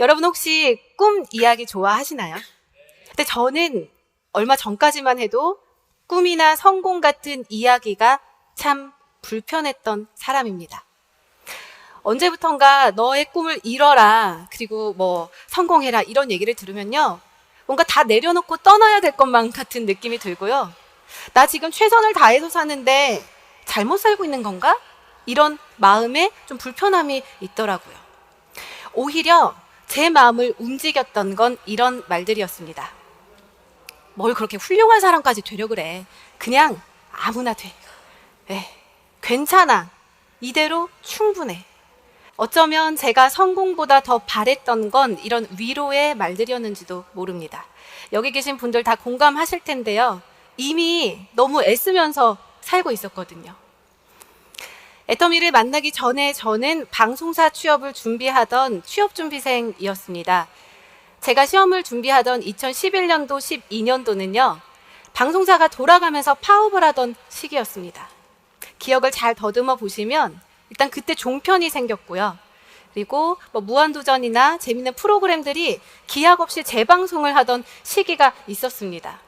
여러분 혹시 꿈 이야기 좋아하시나요? 근데 저는 얼마 전까지만 해도 꿈이나 성공 같은 이야기가 참 불편했던 사람입니다. 언제부턴가 너의 꿈을 이뤄라, 그리고 뭐 성공해라 이런 얘기를 들으면요, 뭔가 다 내려놓고 떠나야 될 것만 같은 느낌이 들고요. 나 지금 최선을 다해서 사는데 잘못 살고 있는 건가? 이런 마음에 좀 불편함이 있더라고요. 오히려 제 마음을 움직였던 건 이런 말들이었습니다. 뭘 그렇게 훌륭한 사람까지 되려 그래. 그냥 아무나 돼. 괜찮아. 이대로 충분해. 어쩌면 제가 성공보다 더 바랬던 건 이런 위로의 말들이었는지도 모릅니다. 여기 계신 분들 다 공감하실 텐데요. 이미 너무 애쓰면서 살고 있었거든요. 애터미를 만나기 전에 저는 방송사 취업을 준비하던 취업준비생이었습니다. 제가 시험을 준비하던 2011년도, 12년도는요, 방송사가 돌아가면서 파업을 하던 시기였습니다. 기억을 잘 더듬어 보시면 일단 그때 종편이 생겼고요. 그리고 뭐 무한도전이나 재밌는 프로그램들이 기약 없이 재방송을 하던 시기가 있었습니다.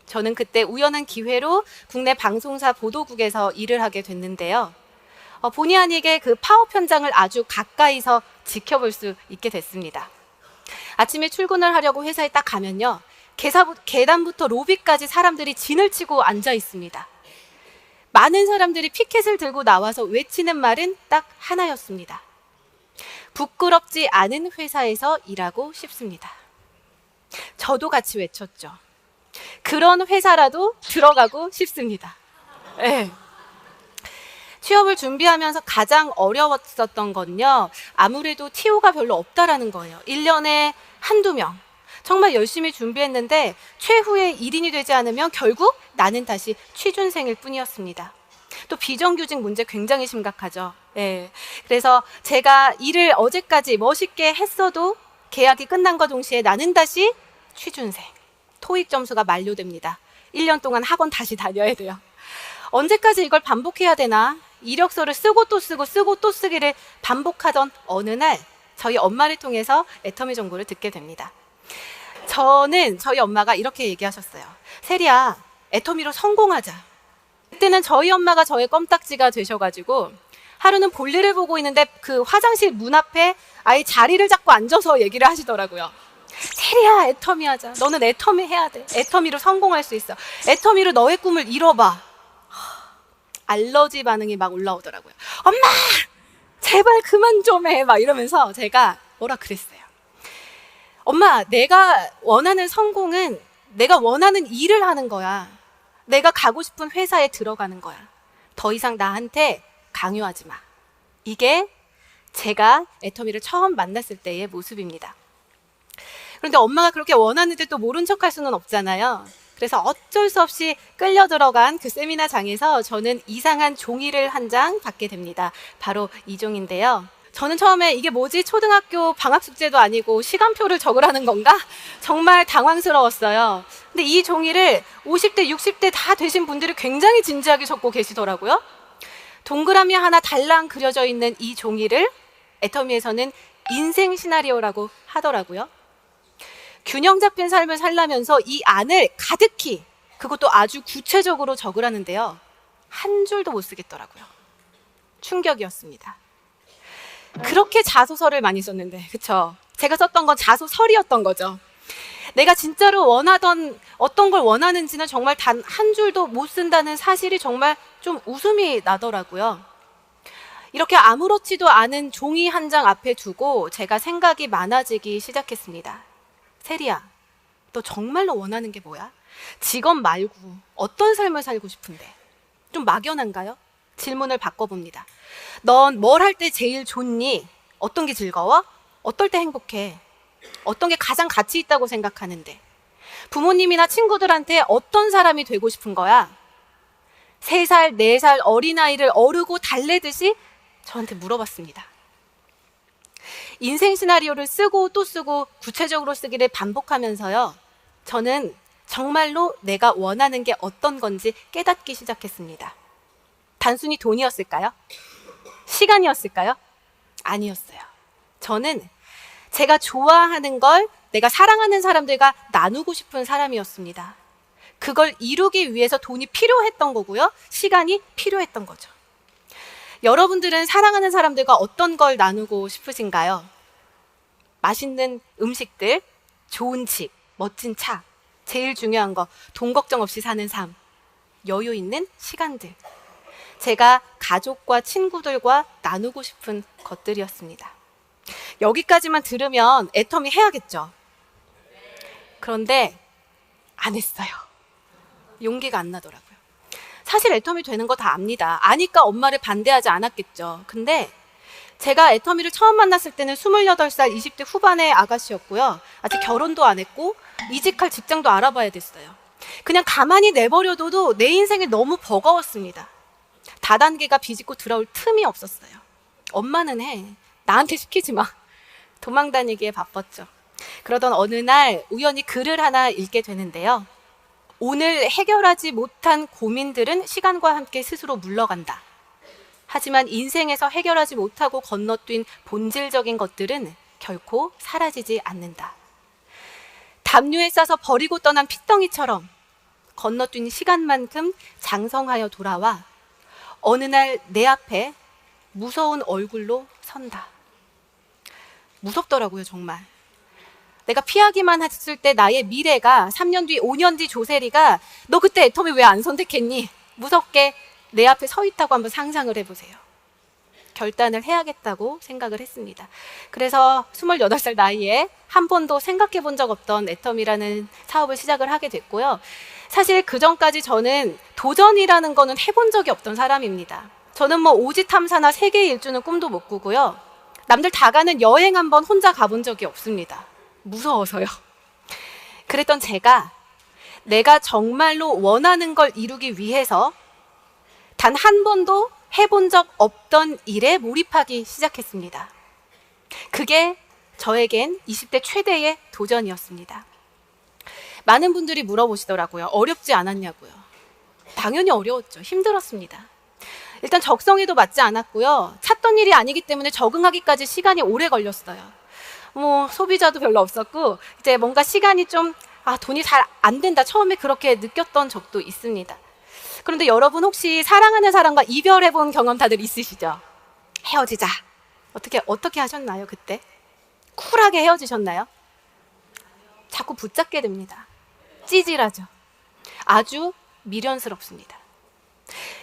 저는 그때 우연한 기회로 국내 방송사 보도국에서 일을 하게 됐는데요. 본의 아니게 그 파업 현장을 아주 가까이서 지켜볼 수 있게 됐습니다. 아침에 출근을 하려고 회사에 딱 가면요, 계단부터 로비까지 사람들이 진을 치고 앉아 있습니다. 많은 사람들이 피켓을 들고 나와서 외치는 말은 딱 하나였습니다. 부끄럽지 않은 회사에서 일하고 싶습니다. 저도 같이 외쳤죠. 그런 회사라도 들어가고 싶습니다. 네. 취업을 준비하면서 가장 어려웠었던 건요, 아무래도 TO가 별로 없다라는 거예요. 1년에 한두 명. 정말 열심히 준비했는데 최후의 1인이 되지 않으면 결국 나는 다시 취준생일 뿐이었습니다. 또 비정규직 문제 굉장히 심각하죠. 그래서 제가 일을 어제까지 멋있게 했어도 계약이 끝난과 동시에 나는 다시 취준생. 토익 점수가 만료됩니다. 1년 동안 학원 다시 다녀야 돼요. 언제까지 이걸 반복해야 되나? 이력서를 쓰고 또 쓰고 쓰고 또 쓰기를 반복하던 어느 날 저희 엄마를 통해서 애터미 정보를 듣게 됩니다. 저희 엄마가 이렇게 얘기하셨어요. 세리야, 애터미로 성공하자. 그때는 저희 엄마가 저의 껌딱지가 되셔가지고 하루는 볼일을 보고 있는데 그 화장실 문 앞에 아예 자리를 잡고 앉아서 얘기를 하시더라고요. 세리야, 애터미 하자. 너는 애터미 해야 돼. 애터미로 성공할 수 있어. 애터미로 너의 꿈을 이뤄봐. 알러지 반응이 막 올라오더라고요. 엄마! 제발 그만 좀 해. 막 이러면서 제가 뭐라 그랬어요. 엄마, 내가 원하는 성공은 내가 원하는 일을 하는 거야. 내가 가고 싶은 회사에 들어가는 거야. 더 이상 나한테 강요하지 마. 이게 제가 애터미를 처음 만났을 때의 모습입니다. 그런데 엄마가 그렇게 원하는데 또 모른 척할 수는 없잖아요. 그래서 어쩔 수 없이 끌려 들어간 그 세미나장에서 저는 이상한 종이를 한 장 받게 됩니다. 바로 이 종인데요. 저는 처음에 이게 뭐지? 초등학교 방학 숙제도 아니고 시간표를 적으라는 건가? 정말 당황스러웠어요. 근데 이 종이를 50대, 60대 다 되신 분들이 굉장히 진지하게 적고 계시더라고요. 동그라미 하나 달랑 그려져 있는 이 종이를 애터미에서는 인생 시나리오라고 하더라고요. 균형 잡힌 삶을 살려면서 이 안을 가득히, 그것도 아주 구체적으로 적으라는데요. 한 줄도 못 쓰겠더라고요. 충격이었습니다. 그렇게 자소서를 많이 썼는데, 그쵸? 제가 썼던 건 자소설이었던 거죠. 내가 진짜로 원하던 어떤 걸 원하는지는 정말 단 한 줄도 못 쓴다는 사실이 정말 좀 웃음이 나더라고요. 이렇게 아무렇지도 않은 종이 한 장 앞에 두고 제가 생각이 많아지기 시작했습니다. 세리야, 너 정말로 원하는 게 뭐야? 직업 말고 어떤 삶을 살고 싶은데? 좀 막연한가요? 질문을 바꿔봅니다. 넌 뭘 할 때 제일 좋니? 어떤 게 즐거워? 어떨 때 행복해? 어떤 게 가장 가치 있다고 생각하는데? 부모님이나 친구들한테 어떤 사람이 되고 싶은 거야? 3살, 4살 어린아이를 어르고 달래듯이 저한테 물어봤습니다. 인생 시나리오를 쓰고 또 쓰고 구체적으로 쓰기를 반복하면서요, 저는 정말로 내가 원하는 게 어떤 건지 깨닫기 시작했습니다. 단순히 돈이었을까요? 시간이었을까요? 아니었어요. 저는 제가 좋아하는 걸 내가 사랑하는 사람들과 나누고 싶은 사람이었습니다. 그걸 이루기 위해서 돈이 필요했던 거고요. 시간이 필요했던 거죠. 여러분들은 사랑하는 사람들과 어떤 걸 나누고 싶으신가요? 맛있는 음식들, 좋은 집, 멋진 차, 제일 중요한 거, 돈 걱정 없이 사는 삶, 여유 있는 시간들. 제가 가족과 친구들과 나누고 싶은 것들이었습니다. 여기까지만 들으면 애터미 해야겠죠. 그런데 안 했어요. 용기가 안 나더라고요. 사실 애터미 되는 거 다 압니다. 아니까 엄마를 반대하지 않았겠죠. 근데 제가 애터미를 처음 만났을 때는 28살 20대 후반의 아가씨였고요. 아직 결혼도 안 했고 이직할 직장도 알아봐야 됐어요. 그냥 가만히 내버려둬도 내 인생이 너무 버거웠습니다. 다단계가 비집고 들어올 틈이 없었어요. 엄마는 해. 나한테 시키지 마. 도망 다니기에 바빴죠. 그러던 어느 날 우연히 글을 하나 읽게 되는데요. 오늘 해결하지 못한 고민들은 시간과 함께 스스로 물러간다. 하지만 인생에서 해결하지 못하고 건너뛴 본질적인 것들은 결코 사라지지 않는다. 담요에 싸서 버리고 떠난 핏덩이처럼 건너뛴 시간만큼 장성하여 돌아와 어느 날 내 앞에 무서운 얼굴로 선다. 무섭더라고요, 정말. 내가 피하기만 했을 때 나의 미래가 3년 뒤, 5년 뒤 조세리가 너 그때 애터미 왜 안 선택했니? 무섭게 내 앞에 서 있다고 한번 상상을 해보세요. 결단을 해야겠다고 생각을 했습니다. 그래서 28살 나이에 한 번도 생각해 본 적 없던 애터미라는 사업을 시작을 하게 됐고요. 사실 그 전까지 저는 도전이라는 거는 해본 적이 없던 사람입니다. 저는 뭐 오지 탐사나 세계 일주는 꿈도 못 꾸고요. 남들 다 가는 여행 한번 혼자 가본 적이 없습니다. 무서워서요. 그랬던 제가 내가 정말로 원하는 걸 이루기 위해서 단 한 번도 해본 적 없던 일에 몰입하기 시작했습니다. 그게 저에겐 20대 최대의 도전이었습니다. 많은 분들이 물어보시더라고요. 어렵지 않았냐고요. 당연히 어려웠죠. 힘들었습니다. 일단 적성에도 맞지 않았고요. 찾던 일이 아니기 때문에 적응하기까지 시간이 오래 걸렸어요. 소비자도 별로 없었고 이제 뭔가 시간이 좀 돈이 잘 안 된다. 처음에 그렇게 느꼈던 적도 있습니다. 그런데 여러분 혹시 사랑하는 사람과 이별해본 경험 다들 있으시죠? 헤어지자. 어떻게 하셨나요, 그때? 쿨하게 헤어지셨나요? 자꾸 붙잡게 됩니다. 찌질하죠. 아주 미련스럽습니다.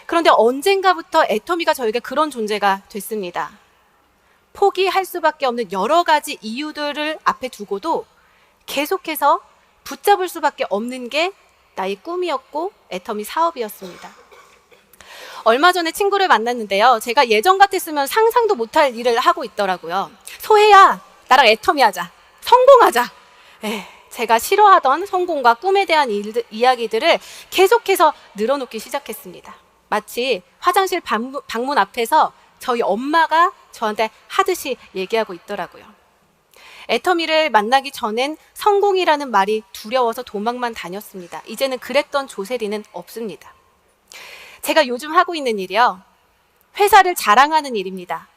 그런데 언젠가부터 애터미가 저에게 그런 존재가 됐습니다. 포기할 수밖에 없는 여러 가지 이유들을 앞에 두고도 계속해서 붙잡을 수밖에 없는 게 나의 꿈이었고 애터미 사업이었습니다. 얼마 전에 친구를 만났는데요. 제가 예전 같았으면 상상도 못할 일을 하고 있더라고요. 소혜야, 나랑 애터미 하자. 성공하자. 제가 싫어하던 성공과 꿈에 대한 이야기들을 계속해서 늘어놓기 시작했습니다. 마치 화장실 방문 앞에서 저희 엄마가 저한테 하듯이 얘기하고 있더라고요. 애터미를 만나기 전엔 성공이라는 말이 두려워서 도망만 다녔습니다. 이제는 그랬던 조세리는 없습니다. 제가 요즘 하고 있는 일이요. 회사를 자랑하는 일입니다.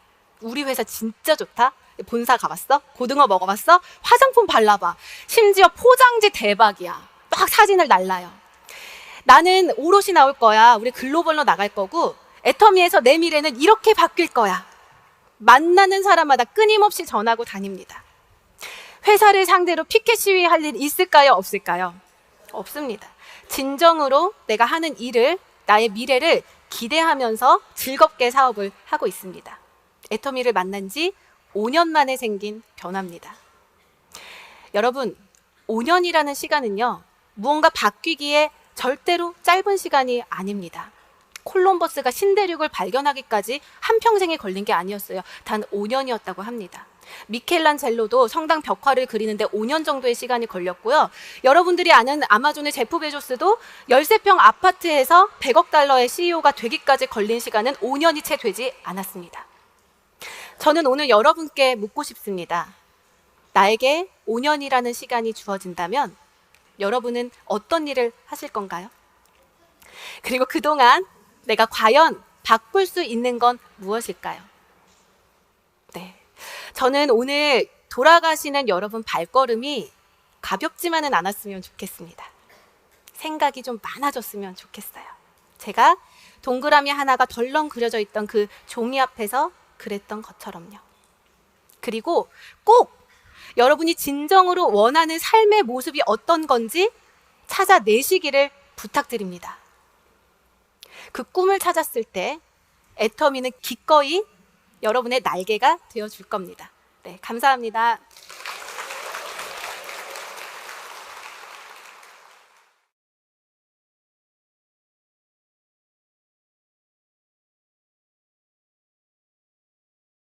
우리 회사 진짜 좋다. 본사 가봤어? 고등어 먹어봤어? 화장품 발라봐. 심지어 포장지 대박이야. 막 사진을 날라요. 나는 오롯이 나올 거야. 우리 글로벌로 나갈 거고 애터미에서 내 미래는 이렇게 바뀔 거야. 만나는 사람마다 끊임없이 전하고 다닙니다. 회사를 상대로 피켓 시위할 일 있을까요? 없을까요? 없습니다. 진정으로 내가 하는 일을, 나의 미래를 기대하면서 즐겁게 사업을 하고 있습니다. 애터미를 만난 지 5년 만에 생긴 변화입니다. 여러분, 5년이라는 시간은요, 무언가 바뀌기에 절대로 짧은 시간이 아닙니다. 콜럼버스가 신대륙을 발견하기까지 한평생이 걸린 게 아니었어요. 단 5년이었다고 합니다. 미켈란젤로도 성당 벽화를 그리는데 5년 정도의 시간이 걸렸고요. 여러분들이 아는 아마존의 제프 베조스도 13평 아파트에서 100억 달러의 CEO가 되기까지 걸린 시간은 5년이 채 되지 않았습니다. 저는 오늘 여러분께 묻고 싶습니다. 나에게 5년이라는 시간이 주어진다면 여러분은 어떤 일을 하실 건가요? 그리고 그동안 내가 과연 바꿀 수 있는 건 무엇일까요? 네, 저는 오늘 돌아가시는 여러분 발걸음이 가볍지만은 않았으면 좋겠습니다. 생각이 좀 많아졌으면 좋겠어요. 제가 동그라미 하나가 덜렁 그려져 있던 그 종이 앞에서 그랬던 것처럼요. 그리고 꼭 여러분이 진정으로 원하는 삶의 모습이 어떤 건지 찾아내시기를 부탁드립니다. 그 꿈을 찾았을 때 애터미는 기꺼이 여러분의 날개가 되어줄 겁니다. 네, 감사합니다.